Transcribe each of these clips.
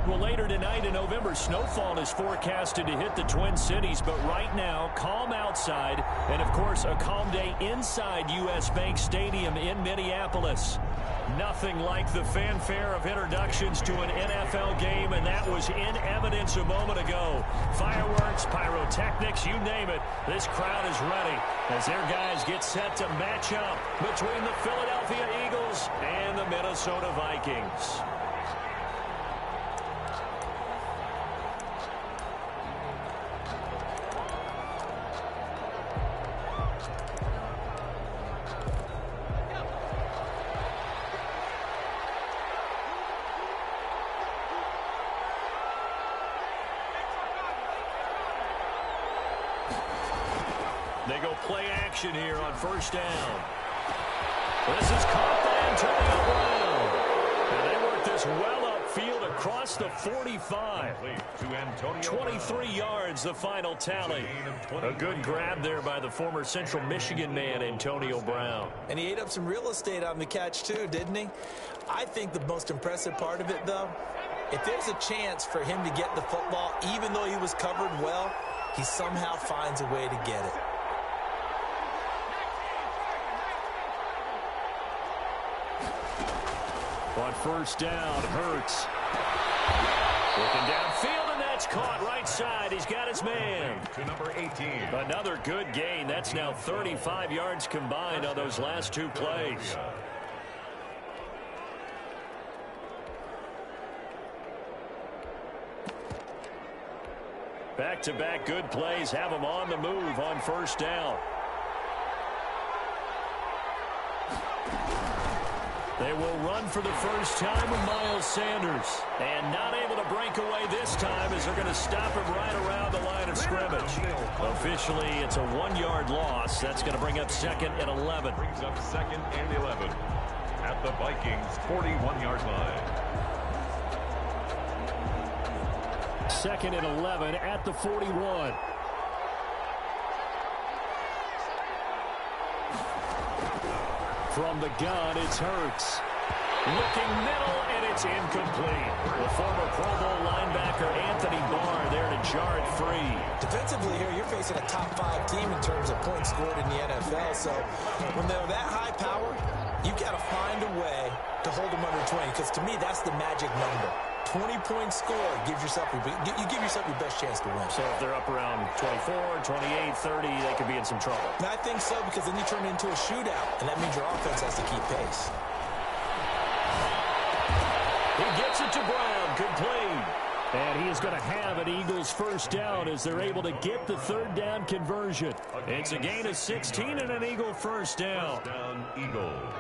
Well, later tonight in November, snowfall is forecasted to hit the Twin Cities, but right now, calm outside, and of course, a calm day inside U.S. Bank Stadium in Minneapolis. Nothing like the fanfare of introductions to an NFL game, and that was in evidence a moment ago. Fireworks, pyrotechnics, you name it. This crowd is ready as their guys get set to match up between the Philadelphia Eagles and the Minnesota Vikings. They go play action here on first down. This is caught by Antonio Brown. And they work this well upfield across the 45. 23 yards, the final tally. A good grab there by the former Central Michigan man, Antonio Brown. And he ate up some real estate on the catch, too, didn't he? I think the most impressive part of it, though, if there's a chance for him to get the football, even though he was covered well, he somehow finds a way to get it. On first down, Hurts. Looking downfield, and that's caught right side. He's got his man. To number 18. Another good gain. That's now 35 yards combined on those last two plays. Back-to-back good plays have him on the move on first down. They will run for the first time with Miles Sanders. And not able to break away this time as they're going to stop him right around the line of scrimmage. Officially, it's a 1-yard loss. That's going to bring up 2nd and 11. Brings up 2nd and 11 at the Vikings' 41-yard line. 2nd and 11 at the 41. From the gun, it's Hurts. Looking middle, and it's incomplete. The former Pro Bowl linebacker Anthony Barr there to jar it free. Defensively here, you're facing a top-5 team in terms of points scored in the NFL. So when they're that high power, you've got to find a way to hold them under 20. Because to me, that's the magic number. 20-point score gives yourself you give yourself your best chance to win. So if they're up around 24, 28, 30, they could be in some trouble. And I think so, because then you turn it into a shootout, and that means your offense has to keep pace. He gets it to Brown, complete. And he is going to have an Eagles first down as they're able to get the third down conversion. It's a gain of 16 and an Eagle first down. First down, Eagles.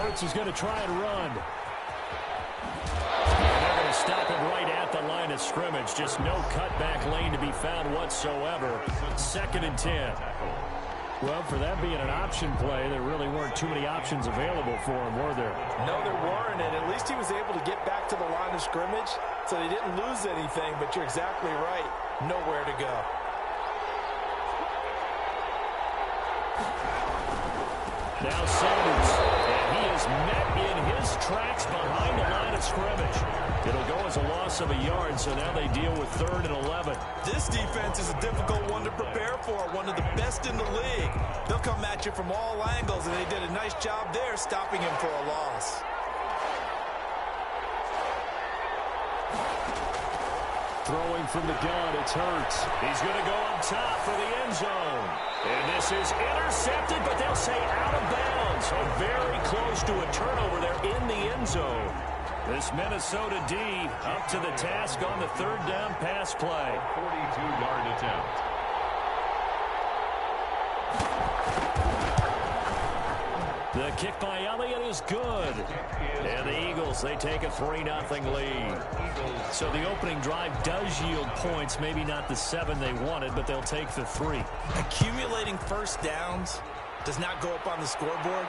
Hurts is going to try and run. And they're going to stop him right at the line of scrimmage. Just no cutback lane to be found whatsoever. 2nd and 10. Well, for that being an option play, there really weren't too many options available for him, were there? No, there weren't, and at least he was able to get back to the line of scrimmage, so he didn't lose anything, but you're exactly right. Nowhere to go. Now Sanders, and he is met in his tracks behind the line of scrimmage. It'll go as a loss of a yard, so now they deal with 3rd and 11. This defense is a difficult one to prepare for, one of the best in the league. They'll come at you from all angles, and they did a nice job there stopping him for a loss. Throwing from the gun, it's Hurts. He's going to go up top for the end zone. And this is intercepted, but they'll say out of bounds. So very close to a turnover there in the end zone. This Minnesota D up to the task on the 3rd down pass play. 42-yard attempt. The kick by Elliott is good. And the Eagles, they take a 3-0 lead. So the opening drive does yield points. Maybe not the 7 they wanted, but they'll take the 3. Accumulating first downs does not go up on the scoreboard,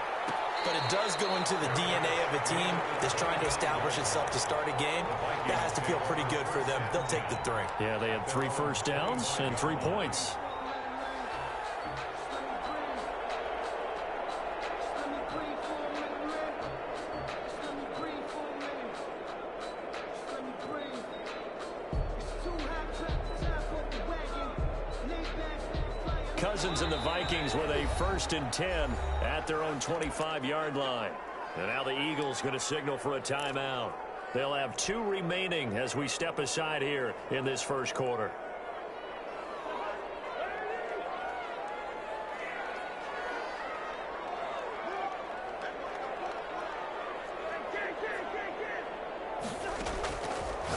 but it does go into the DNA of a team that's trying to establish itself to start a game. That has to feel pretty good for them. They'll take the 3. Yeah, they had 3 first downs and 3 points. Cousins and the Vikings with a 1st and 10 at their own 25-yard line. And now the Eagles going to signal for a timeout. They'll have 2 remaining as we step aside here in this first quarter.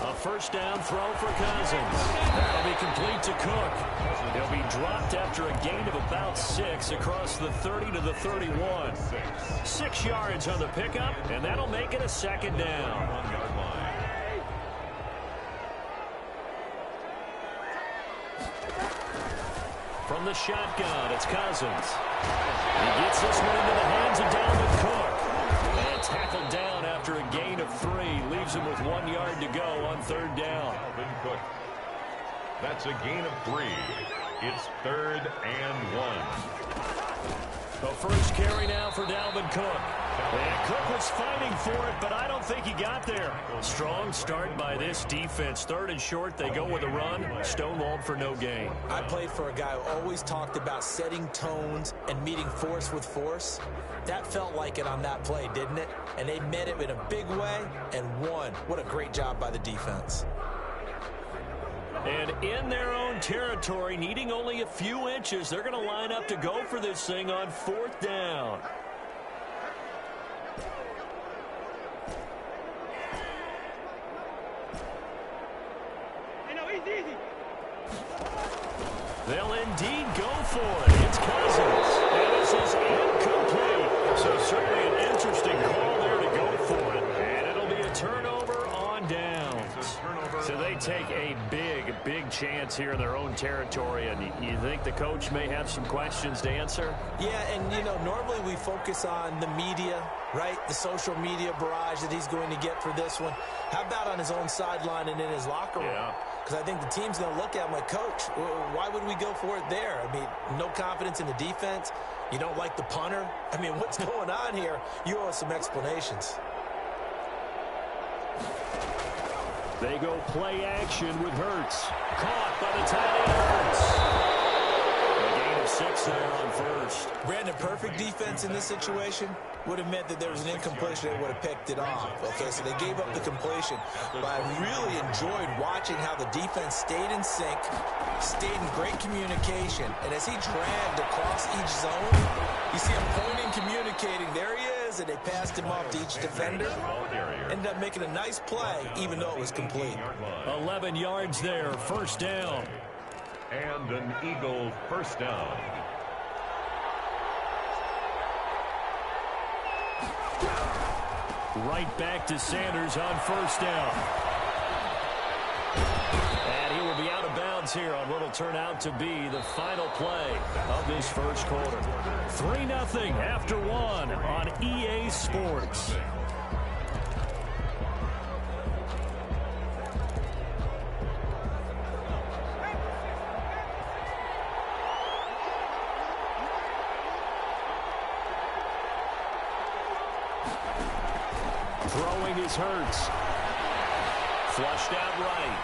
A first down throw for Cousins. That'll be complete to Cook. He'll be dropped after a gain of about 6 across the 30 to the 31. 6 yards on the pickup, and that'll make it a 2nd down. From the shotgun, it's Cousins. He gets this one into the hands of Dalvin Cook. And tackled down after a gain of 3. Leaves him with 1 yard to go on 3rd down. Dalvin Cook. That's a gain of 3. It's 3rd and 1. The first carry now for Dalvin Cook. And Cook was fighting for it, but I don't think he got there. Strong start by this defense. 3rd and short, they go with a run. Stonewalled for no gain. I played for a guy who always talked about setting tones and meeting force with force. That felt like it on that play, didn't it? And they met it in a big way and won. What a great job by the defense. And in their own territory, needing only a few inches, they're going to line up to go for this thing on 4th down. They'll indeed go for it. It's Cousins. And this is incomplete. So certainly an interesting call there to go for it. And it'll be a turnover on downs. So they take a big chance here in their own territory. And you think the coach may have some questions to answer? Yeah, and, you know, normally we focus on the media, right? The social media barrage that he's going to get for this one. How about on his own sideline and in his locker room? Yeah. Because I think the team's going to look at him like, Coach, why would we go for it there? I mean, no confidence in the defense. You don't like the punter. I mean, what's going on here? You owe us some explanations. They go play action with Hurts. Caught by the tight end Hurts. A gain of 6 there on 1st. Brandon, perfect defense in this situation would have meant that there was an incompletion. They would have picked it off. Okay, so they gave up the completion. But I really enjoyed watching how the defense stayed in sync, stayed in great communication. And as he dragged across each zone, you see him pointing, communicating. There he is, and they passed him off to each defender. Ended up making a nice play, even though it was complete. 11 yards there, 1st down. And an Eagle 1st down. Right back to Sanders on 1st down. And he will be out of bounds here on what will turn out to be the final play of this first quarter. 3-0 after 1 on EA Sports. Throwing is Hurts. Flushed out right.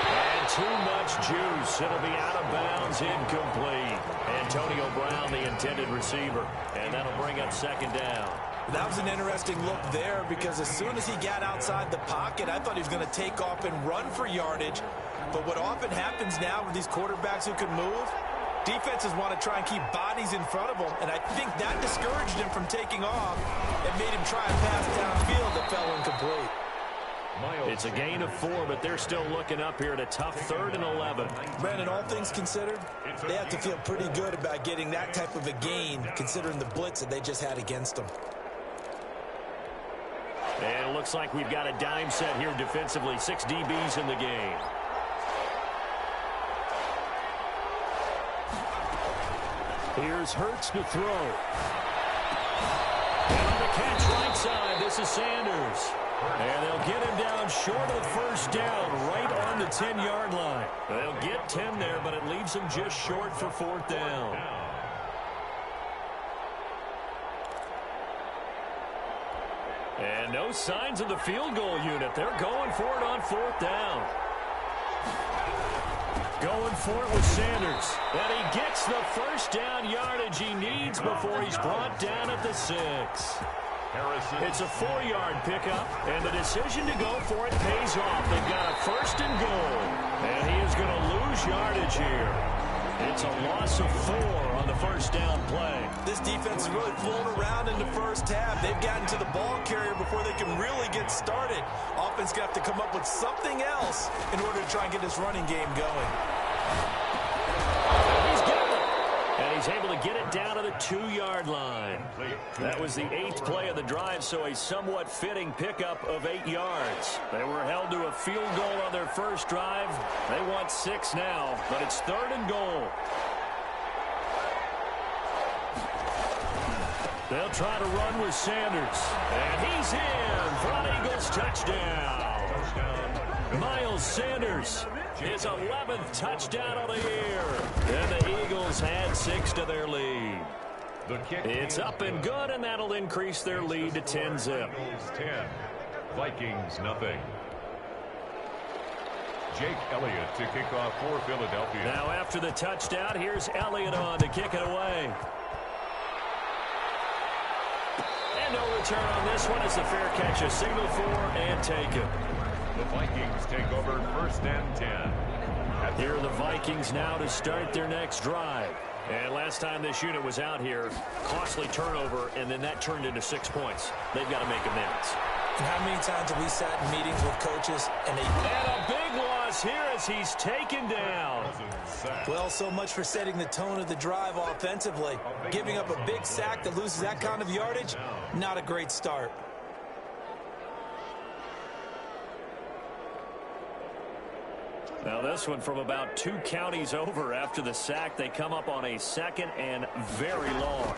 And too much juice. It'll be out of bounds, incomplete. Antonio Brown, the intended receiver. And that'll bring up 2nd down. That was an interesting look there because as soon as he got outside the pocket, I thought he was going to take off and run for yardage. But what often happens now with these quarterbacks who can move, defenses want to try and keep bodies in front of them, and I think that discouraged him from taking off and made him try and pass downfield that fell incomplete. It's a gain of 4, but they're still looking up here at a tough 3rd and 11. Brandon, all things considered, they have to feel pretty good about getting that type of a gain, considering the blitz that they just had against them. And it looks like we've got a dime set here defensively. 6 DBs in the game. Here's Hurts to throw. And on the catch right side, this is Sanders. And they'll get him down short of the 1st down, right on the 10-yard line. They'll get 10 there, but it leaves them just short for 4th down. And no signs of the field goal unit. They're going for it on 4th down. Going for it with Sanders. And he gets the first down yardage he needs before he's brought down at the 6. It's a 4-yard pickup, and the decision to go for it pays off. They've got a first and goal, and he is going to lose yardage here. It's a loss of 4 on the first down play. This defense is really flown around in the first half. They've gotten to the ball carrier before they can really get started. Offense going to have to come up with something else in order to try and get this running game going. He's got it. And he's able to get it down to the 2-yard line. That was the 8th play of the drive, so a somewhat fitting pickup of 8 yards. They were held to a field goal on their first drive. They want 6 now, but it's 3rd and goal. They'll try to run with Sanders. And he's in for an Eagles touchdown. Miles Sanders, his 11th touchdown of the year. And the Eagles add 6 to their lead. It's up and good, and that'll increase their lead to 10-zip. 10, Vikings nothing. Jake Elliott to kick off for Philadelphia. Now after the touchdown, here's Elliott on to kick it away. And no return on this one. It's a fair catch, a signal for and take it. The Vikings take over 1st and 10. Here are the Vikings now to start their next drive. And last time this unit was out here, costly turnover, and then that turned into 6 points. They've got to make amends. And how many times have we sat in meetings with coaches and a big loss here as he's taken down. Well, so much for setting the tone of the drive offensively. Giving up a big sack that loses that kind of yardage, not a great start. Now this one from about 2 counties over after the sack. They come up on a 2nd and very long.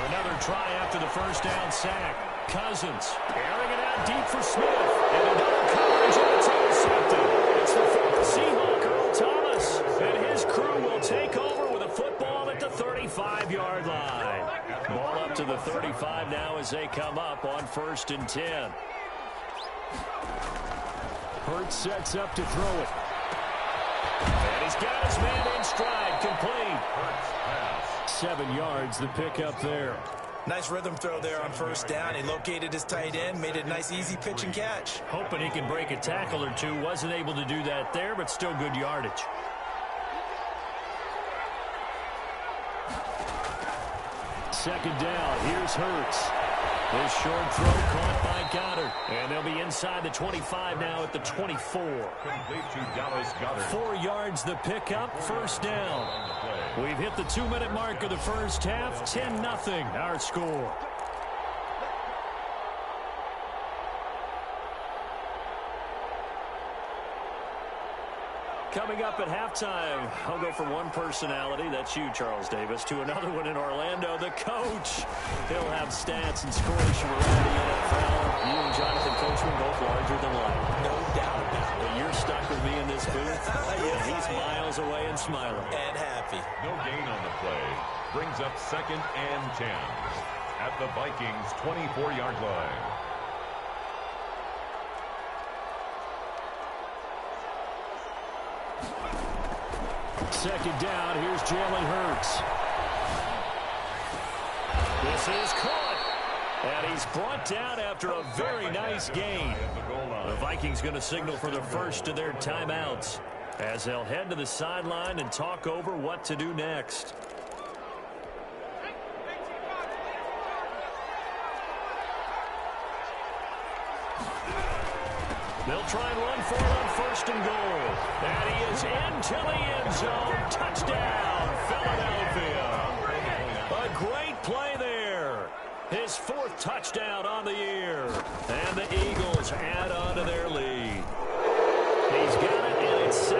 Another try after the first down sack. Cousins airing it out deep for Smith. And another coverage, and it's intercepted. It's the fourth Seahawk, Earl Thomas. And his crew will take over with a football at the 35-yard line. Ball up to the 35 now as they come up on 1st and 10. Hurts sets up to throw it. And he's got his man in stride, complete. 7 yards, the pickup there. Nice rhythm throw there on 1st down. He located his tight end, made it a nice easy pitch and catch. Hoping he can break a tackle or two. Wasn't able to do that there, but still good yardage. Second down, here's Hurts. His short throw caught by Goddard. And they'll be inside the 25 now at the 24. Complete to Dallas Goddard. 4 yards the pickup, 1st down. We've hit the 2-minute mark of the first half. 10-0 our score. Coming up at halftime, I'll go from one personality, that's you, Charles Davis, to another one in Orlando, the coach. He'll have stats and scores from around the NFL. You and Jonathan Coachman both larger than life. No doubt about it. But you're stuck with me in this booth. Yeah, he's miles away and smiling. And happy. No gain on the play. Brings up 2nd and 10 at the Vikings' 24-yard line. Second down, here's Jalen Hurts. This is caught. And he's brought down after a very nice gain. The Vikings going to signal for the first of their timeouts as they'll head to the sideline and talk over what to do next. They'll try and run for it on 1st and goal. And he is into the end zone. Touchdown, Philadelphia. A great play there. His 4th touchdown on the year. And the Eagles add on to their lead. He's got it, and it's 17-0.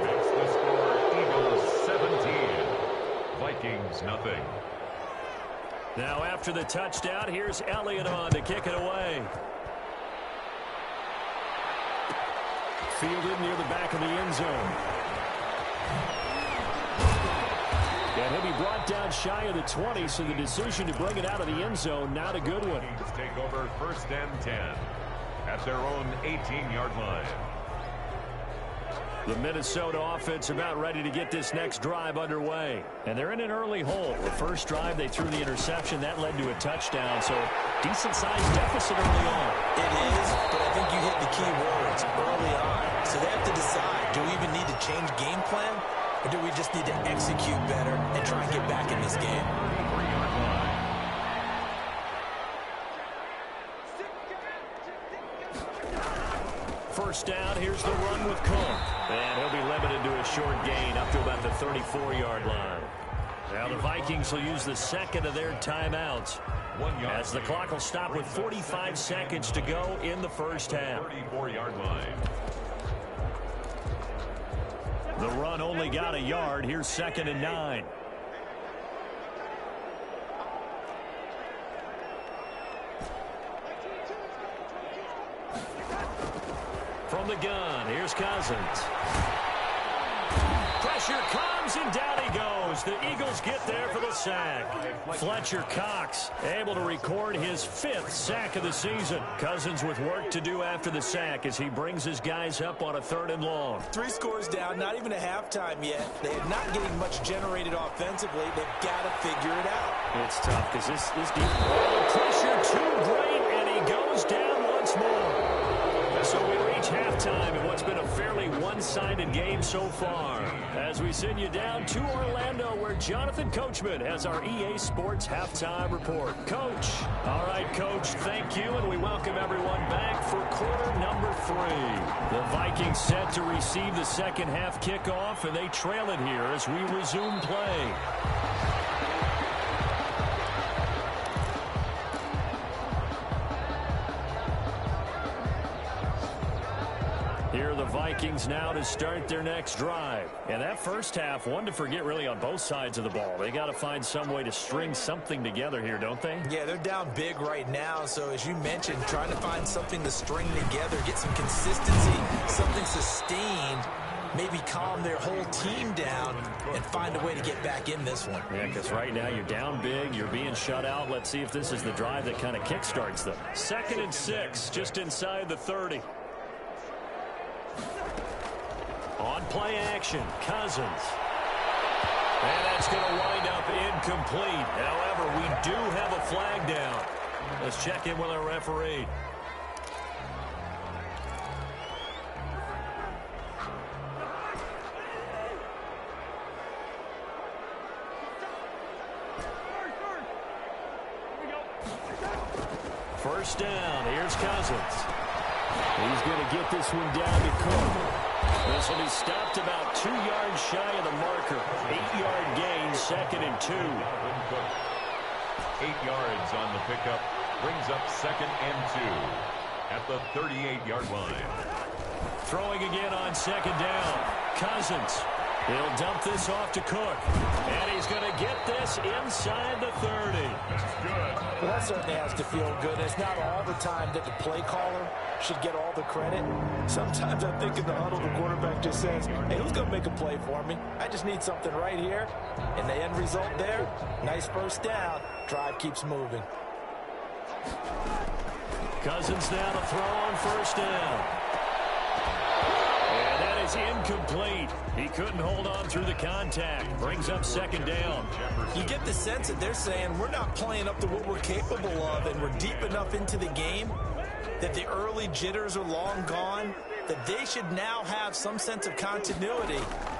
Makes the score Eagles 17. Vikings nothing. Now after the touchdown, here's Elliott on to kick it away. Fielded near the back of the end zone. And he'll be brought down shy of the 20, so the decision to bring it out of the end zone, not a good one. Vikings take over 1st and 10 at their own 18-yard line. The Minnesota offense about ready to get this next drive underway. And they're in an early hole. The first drive, they threw the interception. That led to a touchdown. So decent-sized deficit early on. It is, but I think you hit the key words early on. So they have to decide, do we even need to change game plan? Or do we just need to execute better and try and get back in this game? First down, here's the run with Cook. And he'll be limited to a short gain up to about the 34-yard line. Now the Vikings will use the second of their timeouts, as the clock will stop with 45 seconds to go in the first half. 34-yard line. The run only got a yard. Here's 2nd and 9. From the gun, here's Cousins. Pressure comes, and down he goes. The Eagles get there for the sack. Fletcher Cox able to record his 5th sack of the season. Cousins with work to do after the sack as he brings his guys up on a 3rd and long. 3 scores down, not even a halftime yet. They are not getting much generated offensively. They've got to figure it out. It's tough because this deep pressure too great, and he goes down once more. So we reach halftime in what's been a fairly one-sided game so far. As we send you down to Orlando, where Jonathan Coachman has our EA Sports Halftime Report. Coach. All right, Coach, thank you, and we welcome everyone back for quarter number 3. The Vikings set to receive the second half kickoff, and they trail it here as we resume play. Here are the Vikings now to start their next drive. And that first half, one to forget really on both sides of the ball. They got to find some way to string something together here, don't they? Yeah, they're down big right now. So as you mentioned, trying to find something to string together, get some consistency, something sustained, maybe calm their whole team down and find a way to get back in this one. Yeah, because right now you're down big, you're being shut out. Let's see if this is the drive that kind of kickstarts them. 2nd and 6, just inside the 30. On play action, Cousins. And that's going to wind up incomplete. However, we do have a flag down. Let's check in with our referee. First down, here's Cousins. He's going to get this one down to Cook. This will be stopped about 2 yards shy of the marker. 8-yard gain, 2nd and 2. 8 yards on the pickup. Brings up 2nd and 2 at the 38-yard line. Throwing again on 2nd down. Cousins. He'll dump this off to Cook. And he's going to get this inside the 30. Well, that certainly has to feel good. It's not all the time that the play caller should get all the credit. Sometimes I think in the huddle, the quarterback just says, hey, who's going to make a play for me? I just need something right here. And the end result there, nice first down. Drive keeps moving. Cousins now to throw on first down. And that is incomplete. He couldn't hold on through the contact. Brings up 2nd down. You get the sense that they're saying we're not playing up to what we're capable of, and we're deep enough into the game that the early jitters are long gone, that they should now have some sense of continuity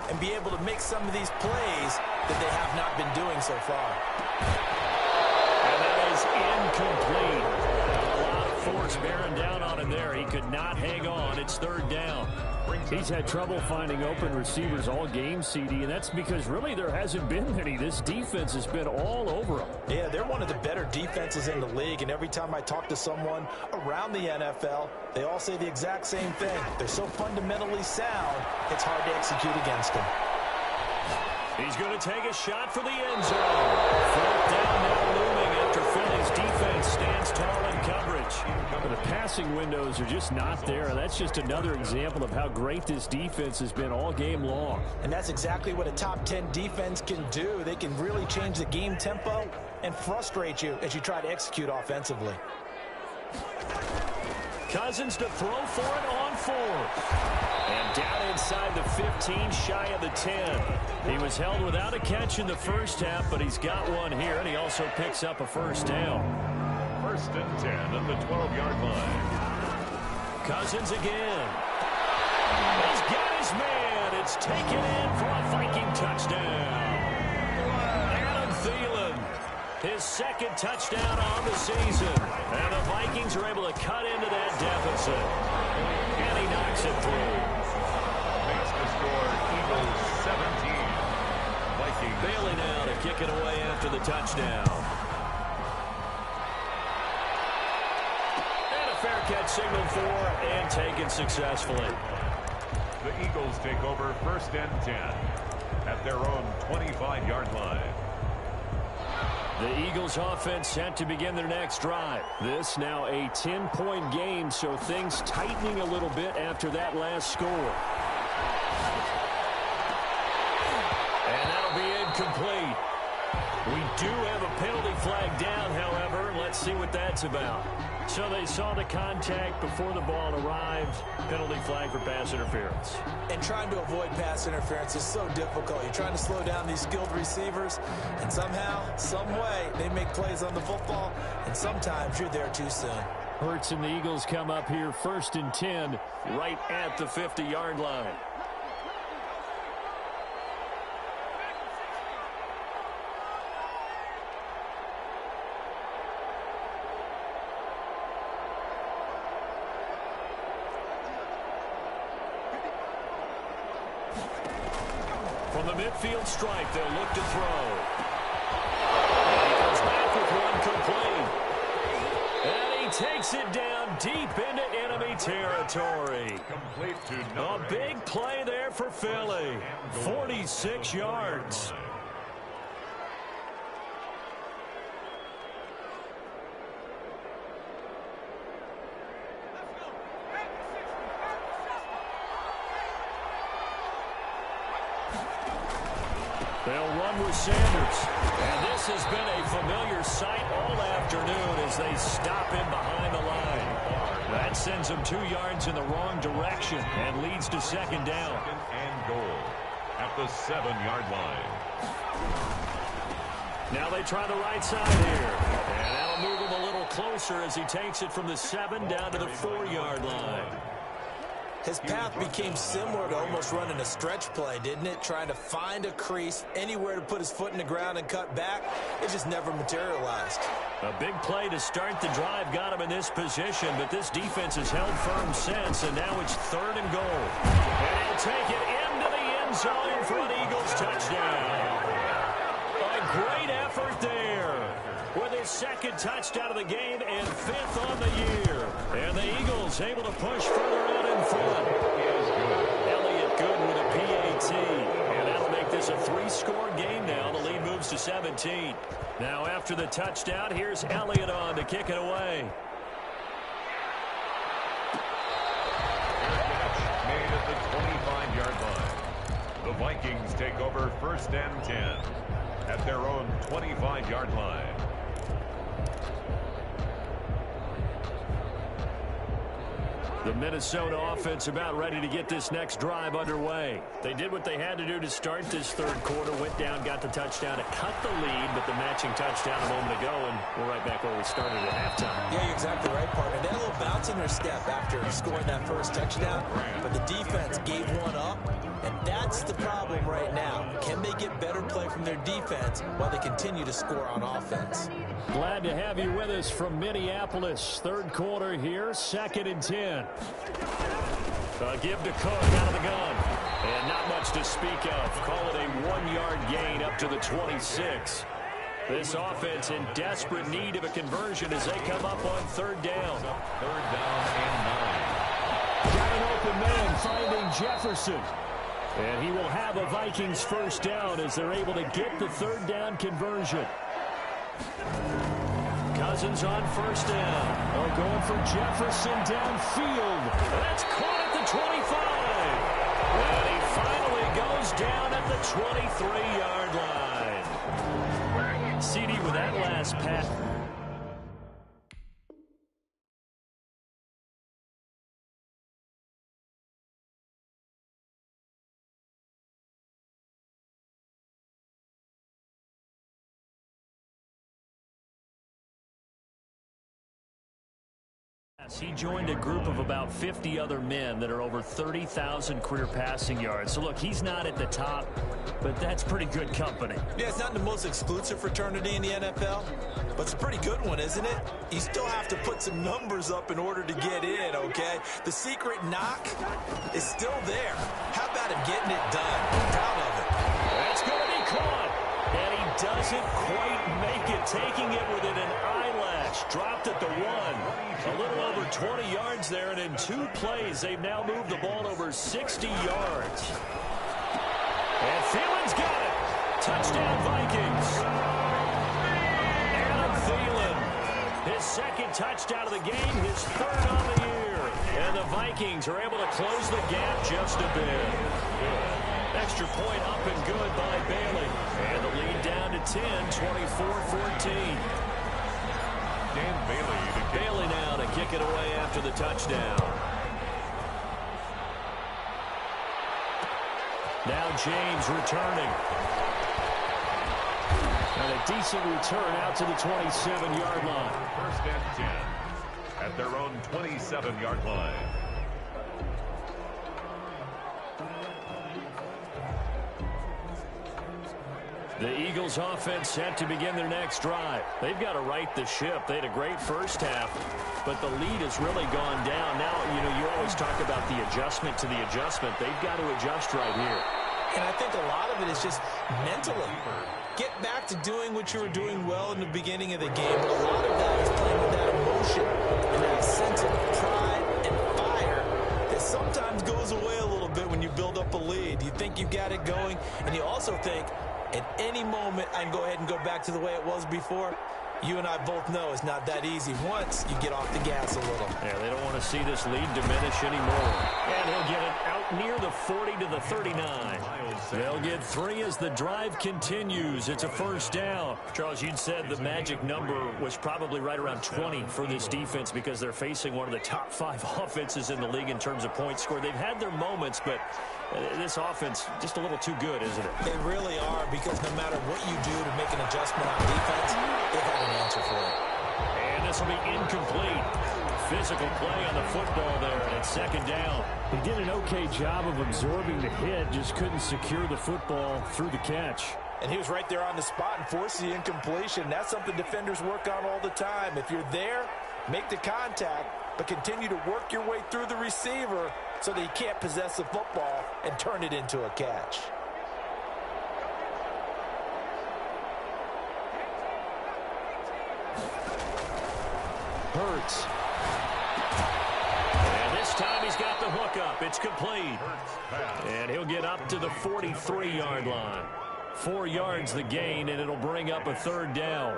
and be able to make some of these plays that they have not been doing so far. And that is incomplete. A lot of force bearing down on him there. He could not hang on. It's 3rd down. He's had trouble finding open receivers all game, CD, and that's because really there hasn't been many. This defense has been all over them. Yeah, they're one of the better defenses in the league, and every time I talk to someone around the NFL, they all say the exact same thing. They're so fundamentally sound, it's hard to execute against them. He's going to take a shot for the end zone. 4th down now looming after Philly's defense stands tall in coverage. The passing windows are just not there. That's just another example of how great this defense has been all game long. And that's exactly what a top 10 defense can do. They can really change the game tempo and frustrate you as you try to execute offensively. Cousins to throw for it on 4th. And down inside the 15, shy of the 10. He was held without a catch in the first half, but he's got one here, and he also picks up a first down. 1st and 10 at the 12-yard line. Cousins again. He's got his man. It's taken in for a Viking touchdown. Adam Thielen, his 2nd touchdown on the season. And the Vikings are able to cut into that deficit. And he knocks it through. Makes the score Eagles 17. Vikings. Bailey now to kick it away after the touchdown. And a fair catch signaled for and taken successfully. The Eagles take over 1st and 10 at their own 25-yard line. The Eagles offense set to begin their next drive. This now a 10-point game, so things tightening a little bit after that last score. And that'll be incomplete. We do have a penalty flag down, however. Let's see what that's about. So they saw the contact before the ball arrived. Penalty flag for pass interference. And trying to avoid pass interference is so difficult. You're trying to slow down these skilled receivers, and somehow, some way, they make plays on the football, and sometimes you're there too soon. Hurts and the Eagles come up here 1st and 10 right at the 50-yard line. From the midfield stripe, they'll look to throw. And he comes back with one complete. And he takes it down deep into enemy territory. Complete to A big play there for Philly. 46 yards. They'll run with Sanders. And this has been a familiar sight all afternoon as they stop him behind the line. That sends him 2 yards in the wrong direction and leads to 2nd down. 2nd and goal at the 7-yard line. Now they try the right side here. And that'll move him a little closer as he takes it from the 7 down to the 4-yard line. His path became similar to almost running a stretch play, didn't it? Trying to find a crease, anywhere to put his foot in the ground and cut back. It just never materialized. A big play to start the drive got him in this position, but this defense has held firm since, and now it's 3rd and goal. And he'll take it into the end zone for an Eagles touchdown. A great effort there with his 2nd touchdown of the game and 5th on the year. And the Eagles able to push further out in front. Elliott good with a PAT. And that'll make this a 3-score game now. The lead moves to 17. Now after the touchdown, here's Elliott on to kick it away. Made at the 25-yard line. The Vikings take over 1st and 10 at their own 25-yard line. The Minnesota offense about ready to get this next drive underway. They did what they had to do to start this 3rd quarter. Went down, got the touchdown to cut the lead, but the matching touchdown a moment ago, and we're right back where we started at halftime. Yeah, you're exactly right, partner. They had a little bounce in their step after scoring that first touchdown, but the defense gave one up, and that's the problem right now. Can they get better play from their defense while they continue to score on offense? Glad to have you with us from Minneapolis. 3rd quarter here, 2nd and 10. Give to Cook out of the gun. And not much to speak of. Call it a 1-yard gain up to the 26. This offense in desperate need of a conversion as they come up on 3rd down. 3rd down and 9. Got an open man finding Jefferson. And he will have a Vikings 1st down as they're able to get the 3rd down conversion. Cousins on 1st down. Oh, going for Jefferson downfield. That's caught at the 25. And he finally goes down at the 23-yard line. CD with that last pass. He joined a group of about 50 other men that are over 30,000 career passing yards. So, look, he's not at the top, but that's pretty good company. Yeah, it's not the most exclusive fraternity in the NFL, but it's a pretty good one, isn't it? You still have to put some numbers up in order to get in, okay? The secret knock is still there. How about him getting it done? I'm proud of it. That's going to be caught. And he doesn't quite make it, taking it within an eyelash. Dropped at the 1. A little over 20 yards there, and in 2 plays, they've now moved the ball over 60 yards. And Thielen's got it. Touchdown, Vikings. Adam Thielen, his second touchdown of the game, his 3rd on the year. And the Vikings are able to close the gap just a bit. Extra point up and good by Bailey. And the lead down to 10, 24-14. Dan Bailey now to kick it away after the touchdown. Now James returning. And a decent return out to the 27-yard line. 1st and 10 at their own 27-yard line. The Eagles offense set to begin their next drive. They've got to right the ship. They had a great first half, but the lead has really gone down. Now, you always talk about the adjustment to the adjustment. They've got to adjust right here. And I think a lot of it is just mentally. Get back to doing what you were doing well in the beginning of the game. But a lot of that is playing with that emotion and that sense of pride and fire that sometimes goes away a little bit when you build up a lead. You think you got it going, and you also think, at any moment, I can go ahead and go back to the way it was before. You and I both know it's not that easy once you get off the gas a little. Yeah, they don't want to see this lead diminish anymore. And he'll get it out near the 40 to the 39. They'll get 3 as the drive continues. It's a 1st down. Charles, you'd said the magic number was probably right around 20 for this defense because they're facing one of the top 5 offenses in the league in terms of points scored. They've had their moments, but this offense just a little too good, isn't it? They really are, because no matter what you do to make an adjustment on defense, they've had an answer for it. And this will be incomplete. Physical play on the football there, and it's 2nd down. He did an okay job of absorbing the hit, just couldn't secure the football through the catch. And he was right there on the spot and forced the incompletion. That's something defenders work on all the time. If you're there, make the contact, but continue to work your way through the receiver so that he can't possess the football and turn it into a catch. Hurts. And this time he's got the hook up. It's complete. And he'll get up to the 43-yard line. 4 yards the gain, and it'll bring up a 3rd down.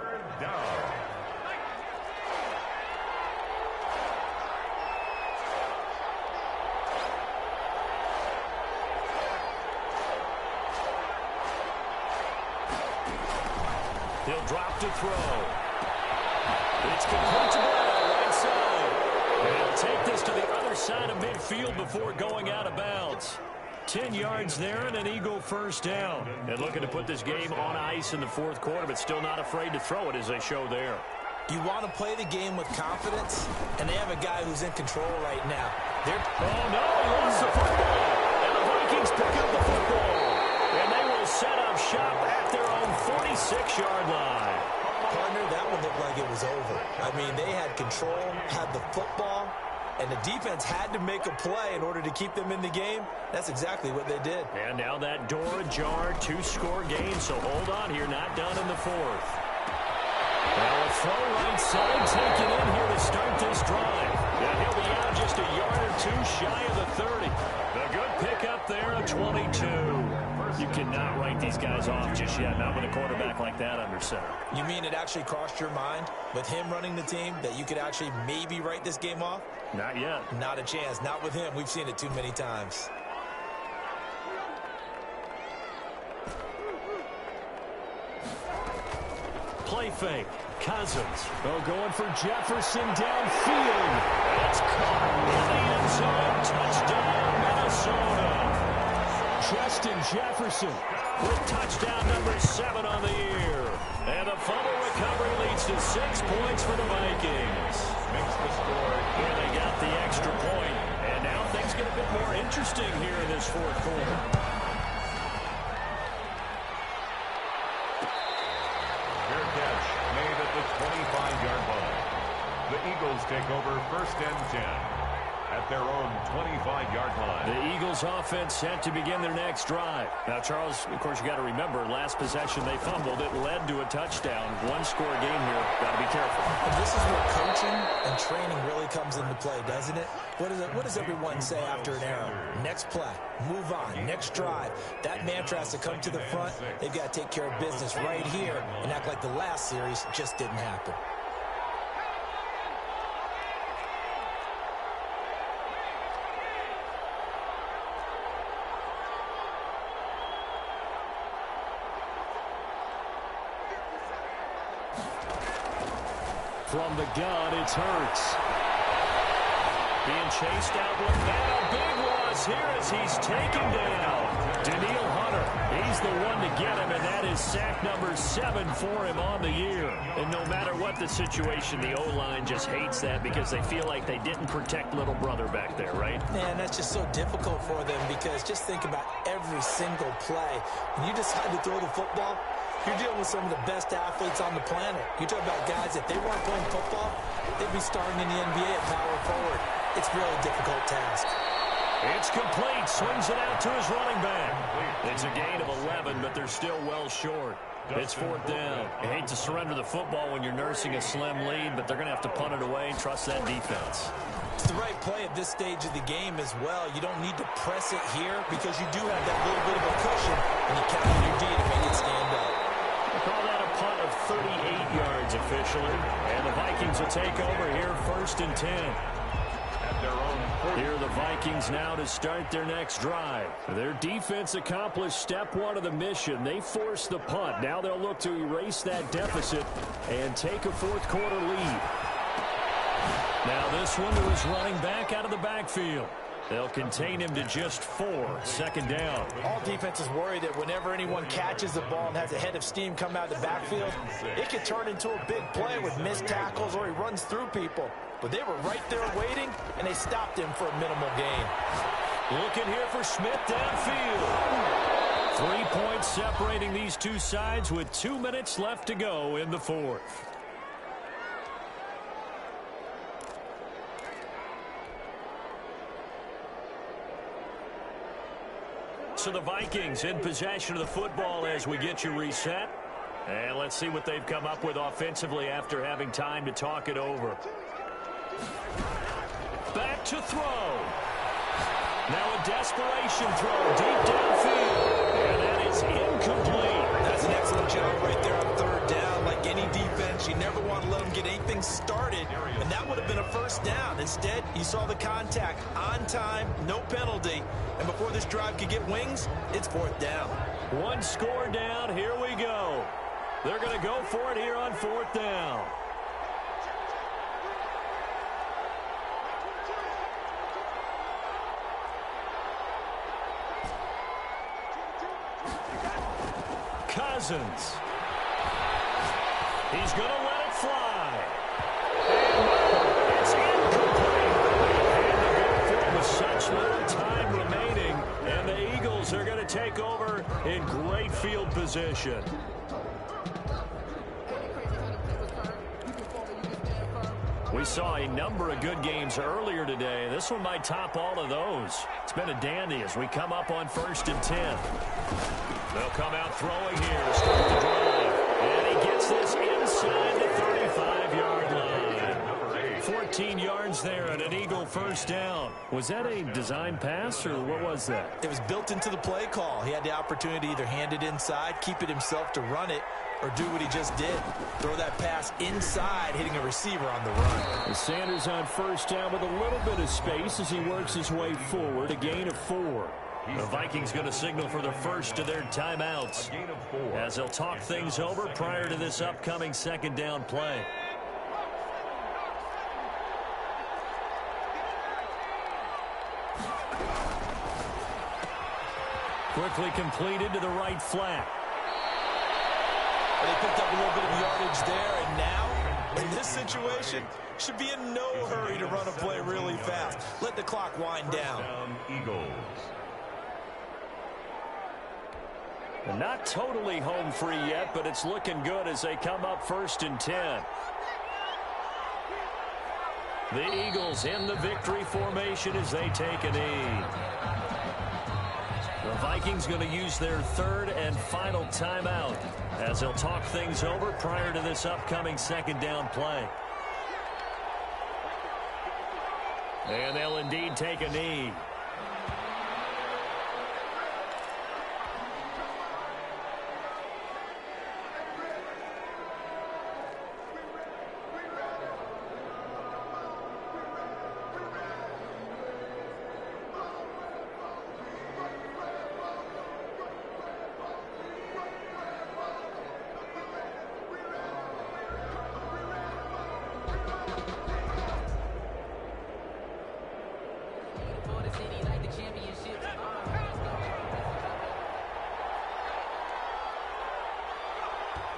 He'll drop to throw. It's complete to Brown, right side. And he'll take this to the other side of midfield before going out of bounds. 10 yards there and an Eagle 1st down. And looking to put this game on ice in the 4th quarter, but still not afraid to throw it as they show there. You want to play the game with confidence, and they have a guy who's in control right now. Oh, no, he lost the football. And the Vikings pick up the football. And they will set up shop at their own 46-yard line. Partner, that one looked like it was over. I mean, they had control, had the football, and the defense had to make a play in order to keep them in the game. That's exactly what they did. And now that door ajar, 2-score game, so hold on here, not done in the 4th. Now a throw right side taken in here to start this drive. And he'll be out just a yard or 2 shy of the 30. The good pickup there, a 22. You cannot write these guys off just yet, not with a quarterback like that under center. You mean it actually crossed your mind with him running the team that you could actually maybe write this game off? Not yet. Not a chance. Not with him. We've seen it too many times. Play fake. Cousins. Oh, going for Jefferson downfield. It's caught in the end zone. Touchdown, Minnesota. Justin Jefferson with touchdown number 7 on the year. And the fumble recovery leads to 6 points for the Vikings. makes the score. Here they got the extra point, and now things get a bit more interesting here in this fourth quarter. Fair catch made at the 25-yard line. The Eagles take over first and 10 at their own 25-yard line. The Eagles offense set to begin their next drive. Now, Charles, of course, you got to remember, last possession they fumbled. It led to a touchdown. One-score game here. Got to be careful. And this is where coaching and training really comes into play, doesn't it? What does everyone say after an error? Next play, move on, next drive. That mantra has to come to the front. They've got to take care of business right here and act like the last series just didn't happen. From the gun, it's Hurts. Being chased out with that. A big loss here as he's taken down. Daniil Hunter, he's the one to get him, and that is sack number 7 for him on the year. And no matter what the situation, the O-line just hates that because they feel like they didn't protect little brother back there, right? Man, that's just so difficult for them because just think about every single play. When you decide to throw the football, you're dealing with some of the best athletes on the planet. You talk about guys, if they weren't playing football, they'd be starting in the NBA at power forward. It's a really difficult task. It's complete. Swings it out to his running back. It's a gain of 11, but they're still well short. It's fourth down. You hate to surrender the football when you're nursing a slim lead, but they're going to have to punt it away and trust that defense. It's the right play at this stage of the game as well. You don't need to press it here because you do have that little bit of a cushion, and you count on your D to make it stand up. Call that a punt of 38 yards officially. And the Vikings will take over here first and 10. At their own 40. Here are the Vikings now to start their next drive. Their defense accomplished step 1 of the mission. They forced the punt. Now they'll look to erase that deficit and take a fourth quarter lead. Now this one to his running back out of the backfield. They'll contain him to just 4. Second down. All defenses worry that whenever anyone catches the ball and has a head of steam come out of the backfield, it could turn into a big play with missed tackles or he runs through people. But they were right there waiting, and they stopped him for a minimal gain. Looking here for Smith downfield. 3 points separating these two sides with 2 minutes left to go in the fourth. So the Vikings in possession of the football as we get you reset. And let's see what they've come up with offensively after having time to talk it over. Back to throw. Now a desperation throw deep downfield. And that is incomplete. That's an excellent job right there on third down. Like any defense, you never want to let them get anything started. And that would have been a first down. Instead, you saw the contact on time, no penalty. And before this drive could get wings, it's fourth down. One score down. Here we go. They're going to go for it here on fourth down. Cousins. He's going to let it fly. It's incomplete. And they go for it with such little time remaining. And the Eagles are going to take over in great field position. We saw a number of good games earlier today. This one might top all of those. It's been a dandy as we come up on first and 10. They'll come out throwing here to start the drive. And he gets this inside the 35-yard line. 14 yards there and an Eagle first down. Was that a design pass or what was that? It was built into the play call. He had the opportunity to either hand it inside, keep it himself to run it, or do what he just did. Throw that pass inside, hitting a receiver on the run. And Sanders on first down with a little bit of space as he works his way forward. A gain of 4. The Vikings going to signal for the first of their timeouts as they'll talk things over prior to this upcoming second down play. Quickly completed to the right flat. They picked up a little bit of yardage there, and now In this situation, should be in no hurry to run a play really fast. Let the clock wind down. Eagles. And not totally home free yet, but it's looking good as they come up 1st and 10. The Eagles in the victory formation as they take a knee. The Vikings going to use their 3rd and final timeout as they'll talk things over prior to this upcoming 2nd down play. And they'll indeed take a knee.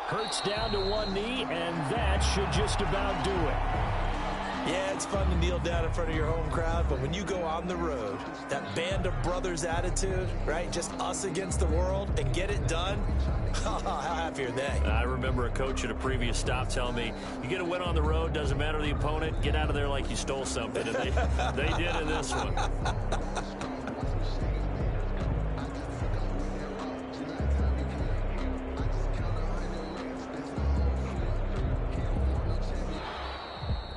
Hurts down to one knee, and that should just about do it. Yeah, it's fun to kneel down in front of your home crowd, but when you go on the road, that band of brothers attitude, right, just us against the world, and get it done, how happy are they? I remember a coach at a previous stop telling me, you get a win on the road, doesn't matter the opponent, get out of there like you stole something, and they did in this one.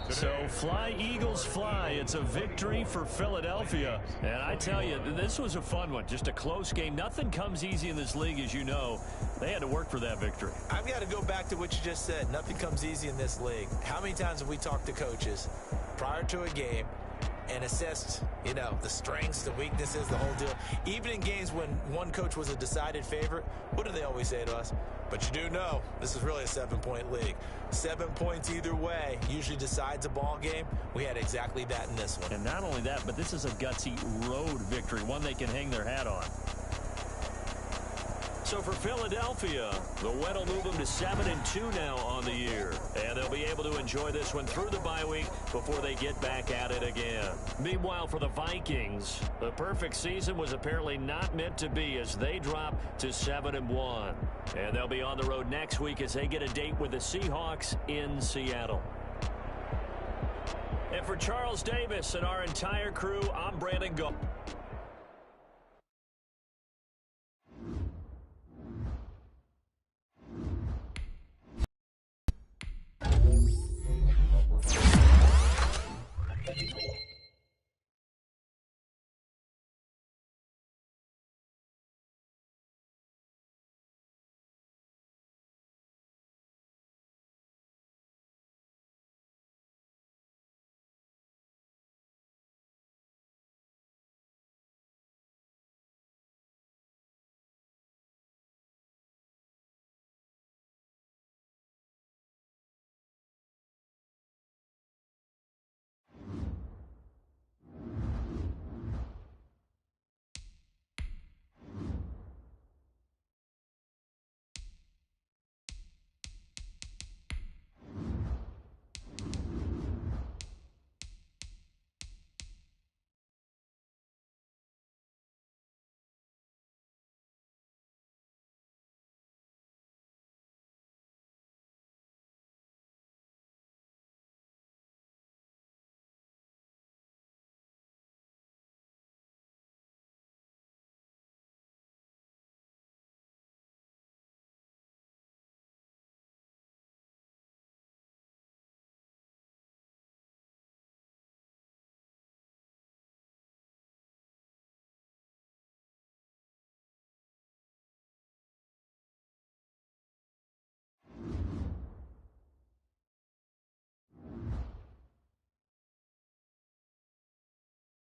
So fly, Eagles, fly. It's a victory for Philadelphia. And I tell you, this was a fun one. Just a close game. Nothing comes easy in this league, as you know. They had to work for that victory. I've got to go back to what you just said. Nothing comes easy in this league. How many times have we talked to coaches prior to a game and assessed, you know, the strengths, the weaknesses, the whole deal? Even in games when one coach was a decided favorite, what do they always say to us? But you do know this is really a 7-point league. 7 points either way usually decides a ball game. We had exactly that in this one. And not only that, but this is a gutsy road victory, one they can hang their hat on. So for Philadelphia, the win will move them to 7-2 now on the year. And they'll be able to enjoy this one through the bye week before they get back at it again. Meanwhile, for the Vikings, the perfect season was apparently not meant to be as they drop to 7-1. And they'll be on the road next week as they get a date with the Seahawks in Seattle. And for Charles Davis and our entire crew, I'm Brandon Goff.